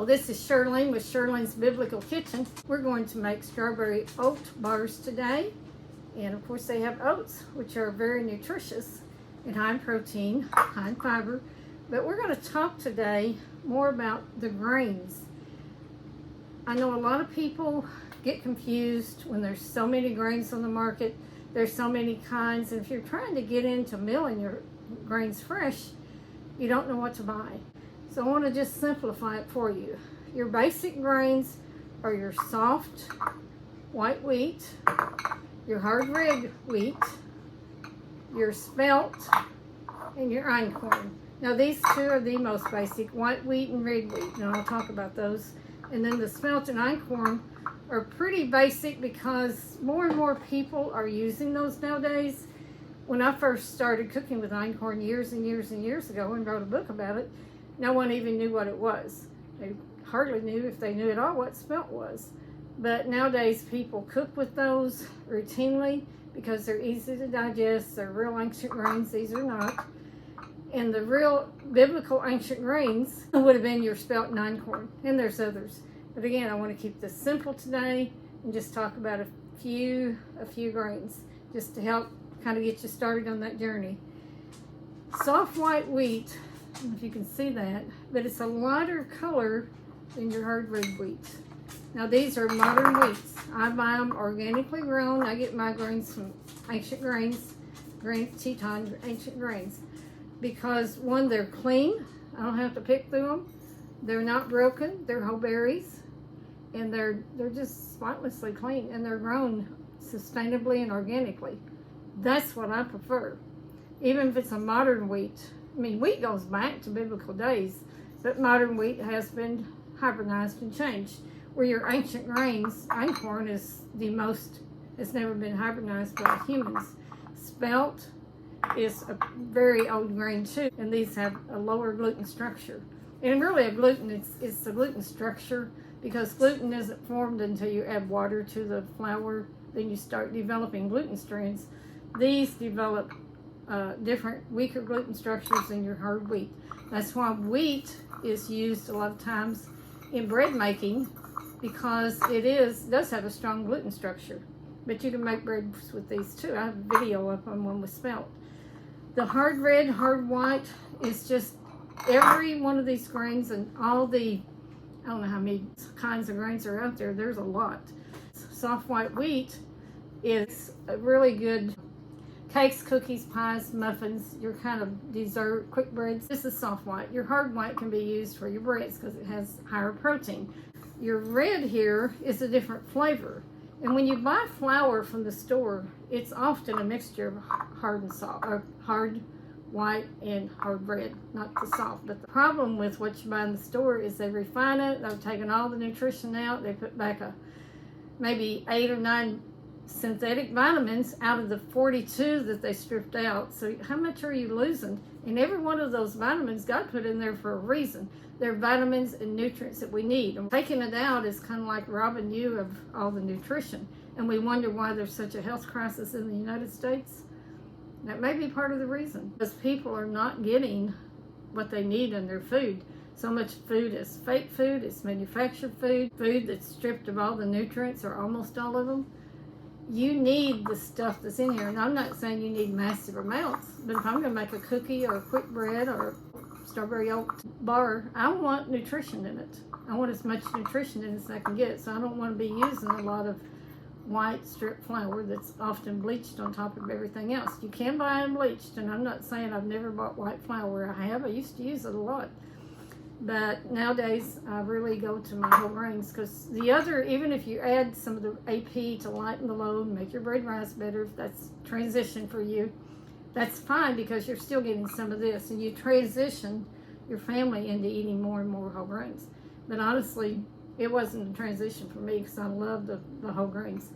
Hello, this is Shirlene with Shirlene's Biblical Kitchen. We're going to make strawberry oat bars today. And of course they have oats, which are very nutritious and high in protein, high in fiber. But we're going to talk today more about the grains. I know a lot of people get confused when there's so many grains on the market. There's so many kinds, and if you're trying to get into milling your grains fresh, you don't know what to buy. So I want to just simplify it for you. Your basic grains are your soft white wheat, your hard red wheat, your spelt, and your einkorn. Now these two are the most basic, white wheat and red wheat, and I'll talk about those. And then the spelt and einkorn are pretty basic because more and more people are using those nowadays. When I first started cooking with einkorn years and years and years ago and wrote a book about it, no one even knew what it was. They hardly knew, if they knew at all, what spelt was. But nowadays people cook with those routinely because they're easy to digest. They're real ancient grains. These are not. And the real biblical ancient grains would have been your spelt and einkorn. And there's others. But again, I want to keep this simple today and just talk about a few grains just to help kind of get you started on that journey. Soft white wheat, I don't know if you can see that, but it's a lighter color than your hard red wheat. Now these are modern wheats. I buy them organically grown. I get my grains from Ancient Grains, Teton Ancient Grains, because one, they're clean. I don't have to pick through them. They're not broken. They're whole berries, and they're just spotlessly clean, and they're grown sustainably and organically. That's what I prefer. Even if it's a modern wheat. I mean, wheat goes back to biblical days, but modern wheat has been hybridized and changed. Where your ancient grains, einkorn is the most, it's never been hybridized by humans. Spelt is a very old grain too, and these have a lower gluten structure. And really a gluten, it's the gluten structure, because gluten isn't formed until you add water to the flour, then you start developing gluten strands. These develop different, weaker gluten structures than your hard wheat. That's why wheat is used a lot of times in bread making, because it does have a strong gluten structure. But you can make breads with these too. I have a video up on one with spelt. The hard red, hard white is just every one of these grains, and all the, I don't know how many kinds of grains are out there. There's a lot. Soft white wheat is a really good cakes, cookies, pies, muffins, your kind of dessert, quick breads. This is soft white. Your hard white can be used for your breads because it has higher protein. Your red here is a different flavor. And when you buy flour from the store, it's often a mixture of hard and soft, or hard white and hard red, not the soft. But the problem with what you buy in the store is they refine it. They've taken all the nutrition out. They put back maybe 8 or 9 synthetic vitamins out of the 42 that they stripped out. So how much are you losing? And every one of those vitamins got put in there for a reason. They're vitamins and nutrients that we need. And taking it out is kind of like robbing you of all the nutrition. And we wonder why there's such a health crisis in the United States. That may be part of the reason, because people are not getting what they need in their food. So much food is fake food, it's manufactured food, food that's stripped of all the nutrients, or almost all of them. You need the stuff that's in here. And I'm not saying you need massive amounts, but if I'm going to make a cookie or a quick bread or a strawberry oat bar, I want nutrition in it. I want as much nutrition in it as I can get. So I don't want to be using a lot of white stripped flour that's often bleached on top of everything else. You can buy unbleached, and I'm not saying I've never bought white flour. I have. I used to use it a lot. But nowadays, I really go to my whole grains, because the other, even if you add some of the AP to lighten the load, make your bread rise better, if that's transition for you, that's fine, because you're still getting some of this, and you transition your family into eating more and more whole grains. But honestly, it wasn't a transition for me, because I love the whole grains.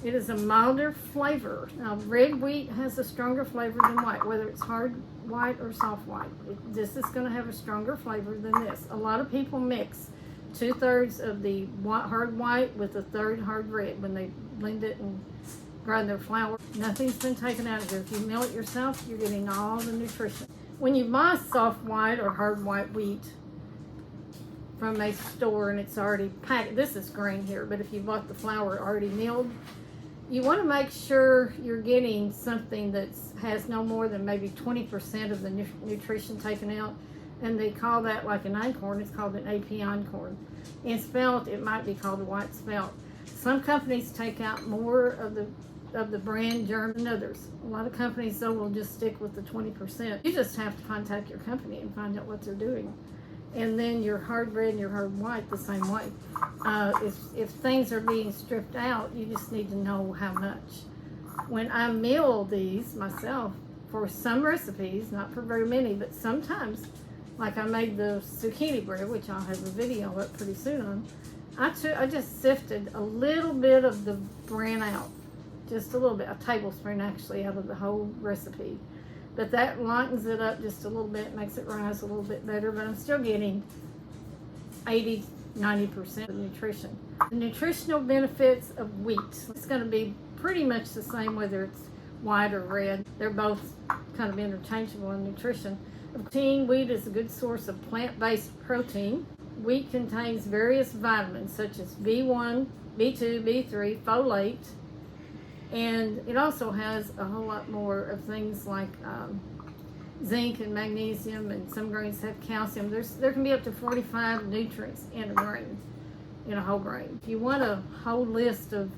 It is a milder flavor. Now, red wheat has a stronger flavor than white, whether it's hard white or soft white. This is going to have a stronger flavor than this. A lot of people mix 2/3 of the hard white with 1/3 hard red when they blend it and grind their flour. Nothing's been taken out of here. If you mill it yourself, you're getting all the nutrition. When you buy soft white or hard white wheat, from a store and it's already packed. This is grain here, but if you bought the flour already milled, you want to make sure you're getting something that has no more than maybe 20% of the nutrition taken out. And they call that, like an einkorn, it's called an AP einkorn. In spelt, it might be called a white spelt. Some companies take out more of the brand germ than others. A lot of companies, though, will just stick with the 20%. You just have to contact your company and find out what they're doing. And then your hard red and your hard white the same way. If things are being stripped out, you just need to know how much. When I mill these myself, for some recipes, not for very many, but sometimes, like I made the zucchini bread, which I'll have a video up pretty soon on, I just sifted a little bit of the bran out. Just a little bit, a tablespoon actually, out of the whole recipe. But that lightens it up just a little bit, makes it rise a little bit better, but I'm still getting 80-90% of nutrition. The nutritional benefits of wheat. It's going to be pretty much the same whether it's white or red. They're both kind of interchangeable in nutrition. Protein, wheat is a good source of plant-based protein. Wheat contains various vitamins such as B1, B2, B3, folate, and it also has a whole lot more of things like zinc and magnesium, and some grains have calcium. There can be up to 45 nutrients in a grain, in a whole grain. If you want a whole list of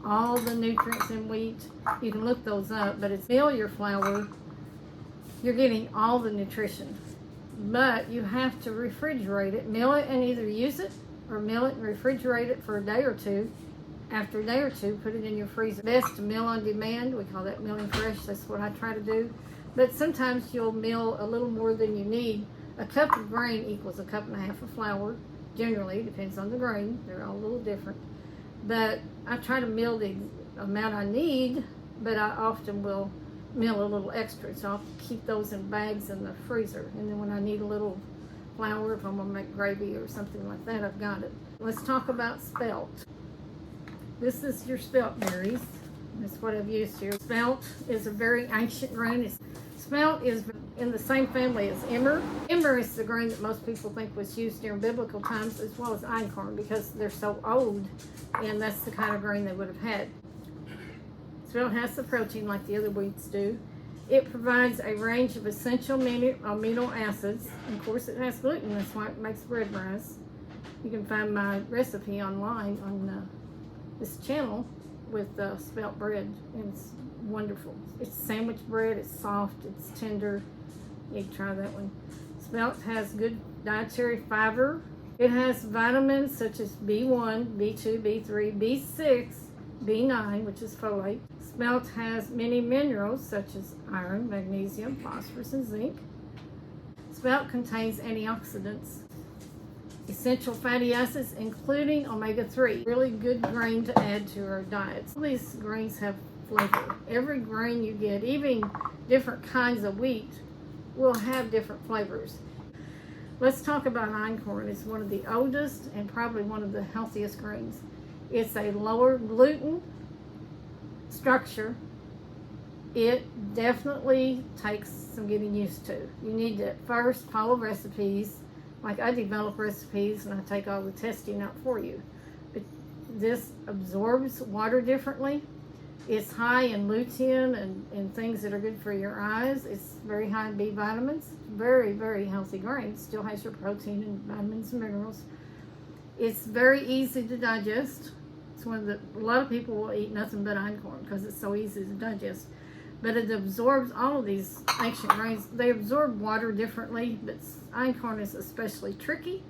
all the nutrients in wheat, you can look those up, but it's mill your flour, you're getting all the nutrition. But you have to refrigerate it, mill it and either use it or mill it and refrigerate it for a day or two. After a day or two, put it in your freezer. Best to mill on demand. We call that milling fresh. That's what I try to do. But sometimes you'll mill a little more than you need. A cup of grain equals a cup and a half of flour. Generally, it depends on the grain. They're all a little different. But I try to mill the amount I need, but I often will mill a little extra. So I'll keep those in bags in the freezer. And then when I need a little flour, if I'm going to make gravy or something like that, I've got it. Let's talk about spelt. This is your spelt berries. That's what I've used here. Spelt is a very ancient grain. Spelt is in the same family as emmer. Emmer is the grain that most people think was used during biblical times, as well as einkorn, because they're so old, and that's the kind of grain they would have had. Spelt has the protein like the other wheats do. It provides a range of essential amino acids. And of course, it has gluten. That's why it makes bread rise. You can find my recipe online on this channel with spelt bread, and it's wonderful. It's sandwich bread. It's soft. It's tender. You can try that one. Spelt has good dietary fiber. It has vitamins such as B1, B2, B3, B6, B9, which is folate. Spelt has many minerals such as iron, magnesium, phosphorus, and zinc. Spelt contains antioxidants, essential fatty acids, including omega-3. Really good grain to add to our diets. All these grains have flavor. Every grain you get, even different kinds of wheat, will have different flavors. Let's talk about einkorn. It's one of the oldest and probably one of the healthiest grains. It's a lower gluten structure. It definitely takes some getting used to. You need to first follow recipes. Like I develop recipes and I take all the testing out for you. But this absorbs water differently. It's high in lutein and things that are good for your eyes. It's very high in B vitamins. Very, very healthy grain. Still has your protein and vitamins and minerals. It's very easy to digest. It's one of the, a lot of people will eat nothing but einkorn because it's so easy to digest. But it absorbs all of these ancient grains. They absorb water differently, but einkorn is especially tricky.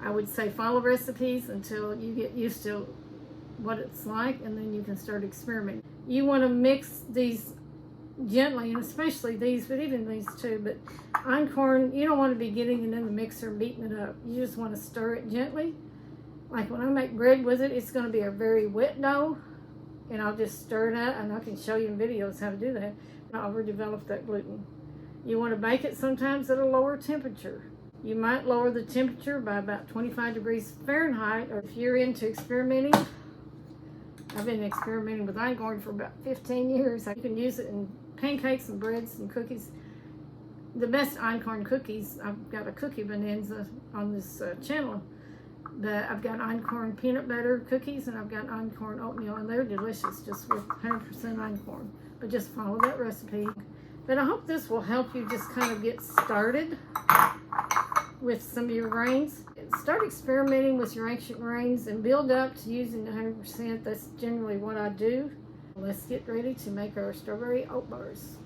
I would say follow recipes until you get used to what it's like, and then you can start experimenting. You want to mix these gently, and especially these, but even these too. But einkorn, you don't want to be getting it in the mixer and beating it up. You just want to stir it gently. Like when I make bread with it, it's going to be a very wet dough, and I'll just stir it out, and I can show you in videos how to do that. I'll overdevelop that gluten. You want to bake it sometimes at a lower temperature. You might lower the temperature by about 25 degrees Fahrenheit, or if you're into experimenting, I've been experimenting with einkorn for about 15 years. You can use it in pancakes and breads and cookies. the best einkorn cookies. I've got a cookie bonanza on this channel. But I've got einkorn peanut butter cookies and I've got einkorn oatmeal, and they're delicious just with 100% einkorn. But just follow that recipe. But I hope this will help you just kind of get started with some of your grains. Start experimenting with your ancient grains and build up to using 100%. That's generally what I do. Let's get ready to make our strawberry oat bars.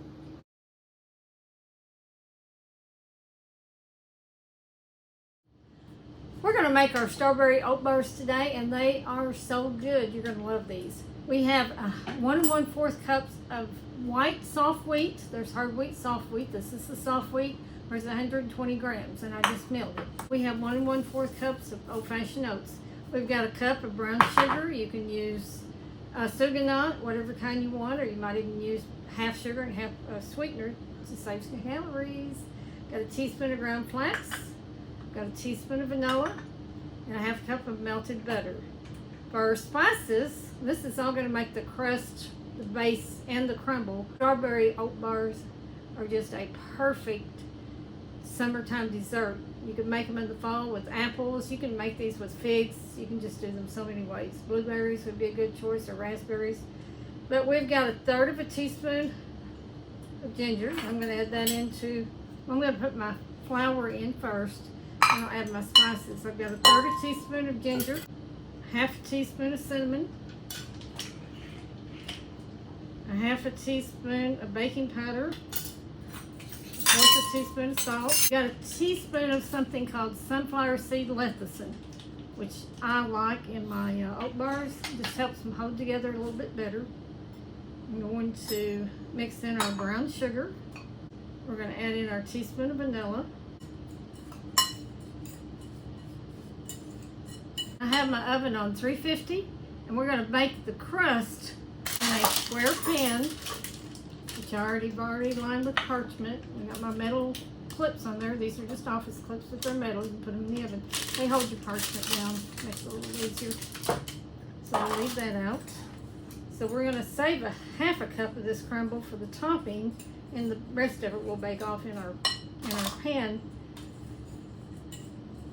We're going to make our strawberry oat bars today, and they are so good. You're going to love these. We have 1 1/4 cups of white soft wheat. There's hard wheat, soft wheat. This is the soft wheat. There's 120 grams, and I just milled it. We have 1 1/4 cups of old-fashioned oats. We've got a cup of brown sugar. You can use sugarnut, whatever kind you want, or you might even use half sugar and half sweetener to save some calories. Got a teaspoon of ground flax. Got a teaspoon of vanilla and a half cup of melted butter. For our spices, this is all going to make the crust, the base, and the crumble. Strawberry oat bars are just a perfect summertime dessert. You can make them in the fall with apples. You can make these with figs. You can just do them so many ways. Blueberries would be a good choice, or raspberries. But we've got 1/3 of a teaspoon of ginger. I'm going to add that I'm going to put my flour in first. And I'll add my spices. I've got 1/3 teaspoon of ginger, 1/2 teaspoon of cinnamon, 1/2 teaspoon of baking powder, 1/4 teaspoon of salt. Got a teaspoon of something called sunflower seed lecithin, which I like in my oat bars. It just helps them hold together a little bit better. I'm going to mix in our brown sugar. We're going to add in our teaspoon of vanilla. I have my oven on 350, and we're going to bake the crust in a square pan, which I already lined with parchment. I got my metal clips on there. These are just office clips, but they're metal. You can put them in the oven. They hold your parchment down, makes it a little easier. So I'll leave that out. So we're going to save 1/2 cup of this crumble for the topping, and the rest of it we'll bake off in our pan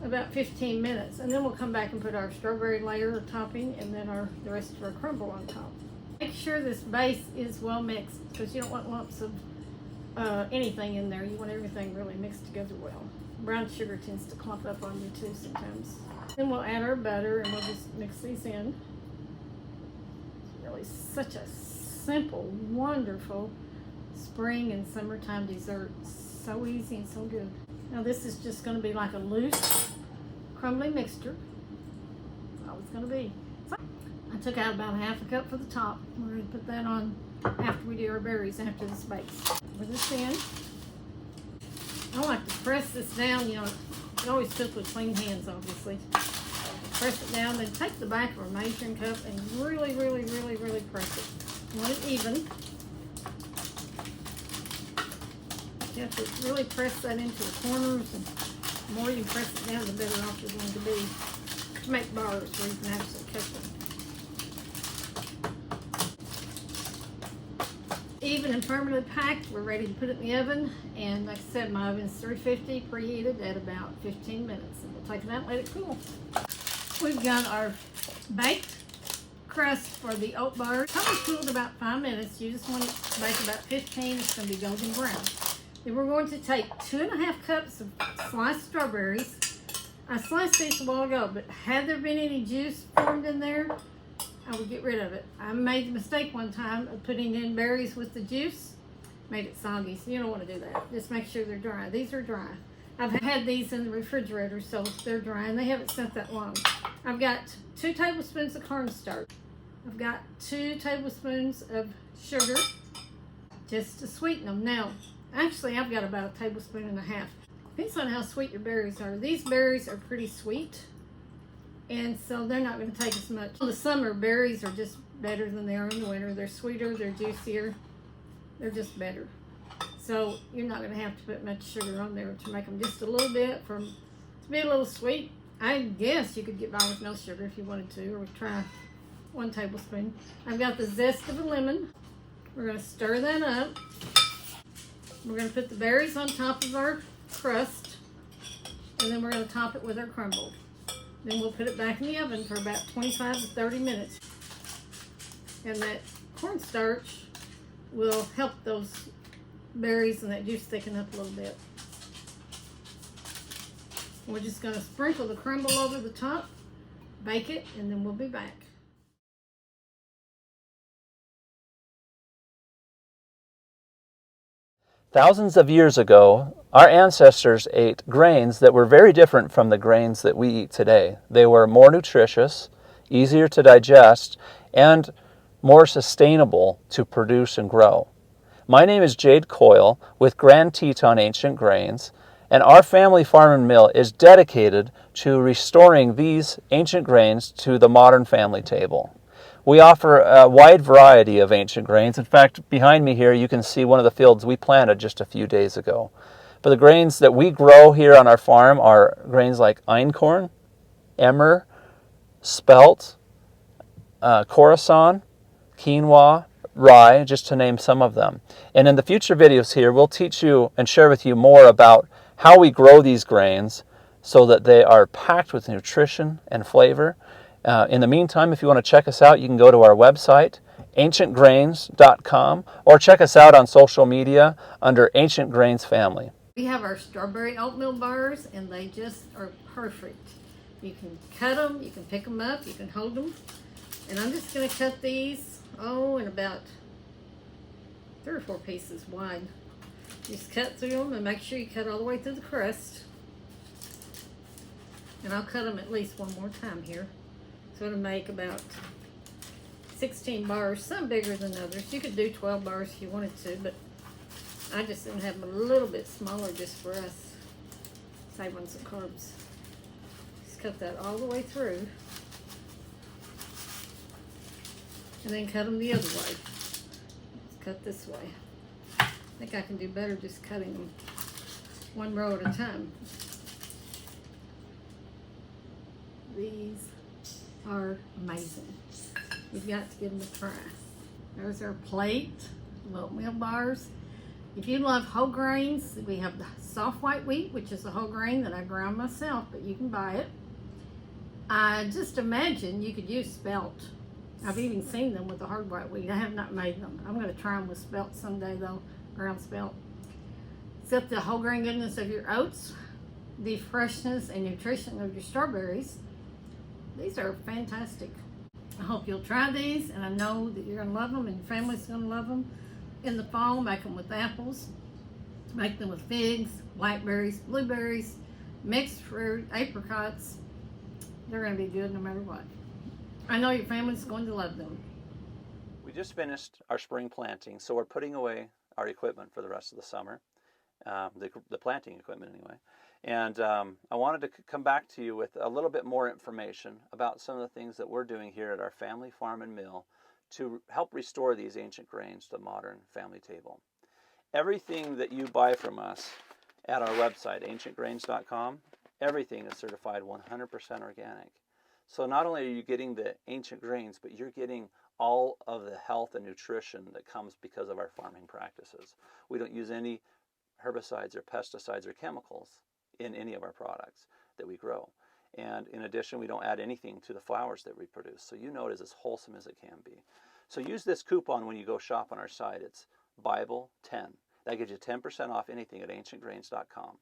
about 15 minutes, and then we'll come back and put our strawberry layer topping and then the rest of our crumble on top. Make sure this base is well mixed, because you don't want lumps of anything in there. You want everything really mixed together well. Brown sugar tends to clump up on you too sometimes. Then we'll add our butter, and we'll just mix these in. It's really such a simple, wonderful spring and summertime dessert. So easy and so good. Now this is just going to be like a loose, crumbly mixture. That's all it's going to be. So I took out about 1/2 cup for the top. We're going to put that on after we do our berries, after this bakes. Put this in. I like to press this down. You know, it always cooked with clean hands, obviously. Press it down, then take the back of a measuring cup and really, really, really, really press it. You want it even. You have to really press that into the corners, and the more you press it down, the better off you're going to be. To make bars where you can actually cook them. Even and firmly packed, we're ready to put it in the oven. And like I said, my oven is 350, preheated at about 15 minutes. And we'll take it out and let it cool. We've got our baked crust for the oat bars. Probably cooled about 5 minutes. You just want it to bake about 15. It's going to be golden brown. Then we're going to take 2 1/2 cups of sliced strawberries. I sliced these a while ago, but had there been any juice formed in there, I would get rid of it. I made the mistake one time of putting in berries with the juice. Made it soggy, so you don't want to do that. Just make sure they're dry. These are dry. I've had these in the refrigerator, so they're dry, and they haven't sat that long. I've got 2 tablespoons of cornstarch. I've got 2 tablespoons of sugar, just to sweeten them. Now, actually, I've got about 1.5 tablespoons. Depends on how sweet your berries are. These berries are pretty sweet, and so they're not going to take as much. In the summer, berries are just better than they are in the winter. They're sweeter, they're juicier, they're just better. So you're not going to have to put much sugar on there to make them just a little bit to be a little sweet. I guess you could get by with no sugar if you wanted to, or try 1 tablespoon. I've got the zest of a lemon. We're going to stir that up. We're going to put the berries on top of our crust, and then we're going to top it with our crumble. Then we'll put it back in the oven for about 25 to 30 minutes. And that cornstarch will help those berries and that juice thicken up a little bit. We're just going to sprinkle the crumble over the top, bake it, and then we'll be back. Thousands of years ago, our ancestors ate grains that were very different from the grains that we eat today. They were more nutritious, easier to digest, and more sustainable to produce and grow. My name is Jade Coyle with Grand Teton Ancient Grains, and our family farm and mill is dedicated to restoring these ancient grains to the modern family table. We offer a wide variety of ancient grains. In fact, behind me here you can see one of the fields we planted just a few days ago. But the grains that we grow here on our farm are grains like einkorn, emmer, spelt, Khorasan, quinoa, rye, just to name some of them. And in the future videos here, we'll teach you and share with you more about how we grow these grains so that they are packed with nutrition and flavor. In the meantime, if you want to check us out, you can go to our website, ancientgrains.com, or check us out on social media under Ancient Grains Family. We have our strawberry oatmeal bars, and they just are perfect. You can cut them, you can pick them up, you can hold them. And I'm just going to cut these, in about 3 or 4 pieces wide. Just cut through them and make sure you cut all the way through the crust. And I'll cut them at least one more time here. So it'll make about 16 bars, some bigger than others. You could do 12 bars if you wanted to, but I just didn't have them a little bit smaller just for us. Save on some carbs. Just cut that all the way through. And then cut them the other way. Let's cut this way. I think I can do better just cutting them one row at a time. These are amazing. You've got to give them a try. There's our plate of oatmeal bars. If you love whole grains, we have the soft white wheat, which is a whole grain that I ground myself, but you can buy it. I just imagine you could use spelt. I've even seen them with the hard white wheat. I have not made them. I'm going to try them with spelt someday though, ground spelt. Except the whole grain goodness of your oats, the freshness and nutrition of your strawberries. These are fantastic. I hope you'll try these, and I know that you're going to love them and your family's going to love them. In the fall, make them with apples, make them with figs, blackberries, blueberries, mixed fruit, apricots. They're going to be good no matter what. I know your family's going to love them. We just finished our spring planting, so we're putting away our equipment for the rest of the summer, the planting equipment anyway. And I wanted to come back to you with a little bit more information about some of the things that we're doing here at our family farm and mill to help restore these ancient grains to the modern family table. Everything that you buy from us at our website, ancientgrains.com, everything is certified 100% organic. So not only are you getting the ancient grains, but you're getting all of the health and nutrition that comes because of our farming practices. We don't use any herbicides or pesticides or chemicals in any of our products that we grow. And in addition, we don't add anything to the flowers that we produce. So you know it is as wholesome as it can be. So use this coupon when you go shop on our site. It's Bible10. That gives you 10% off anything at ancientgrains.com.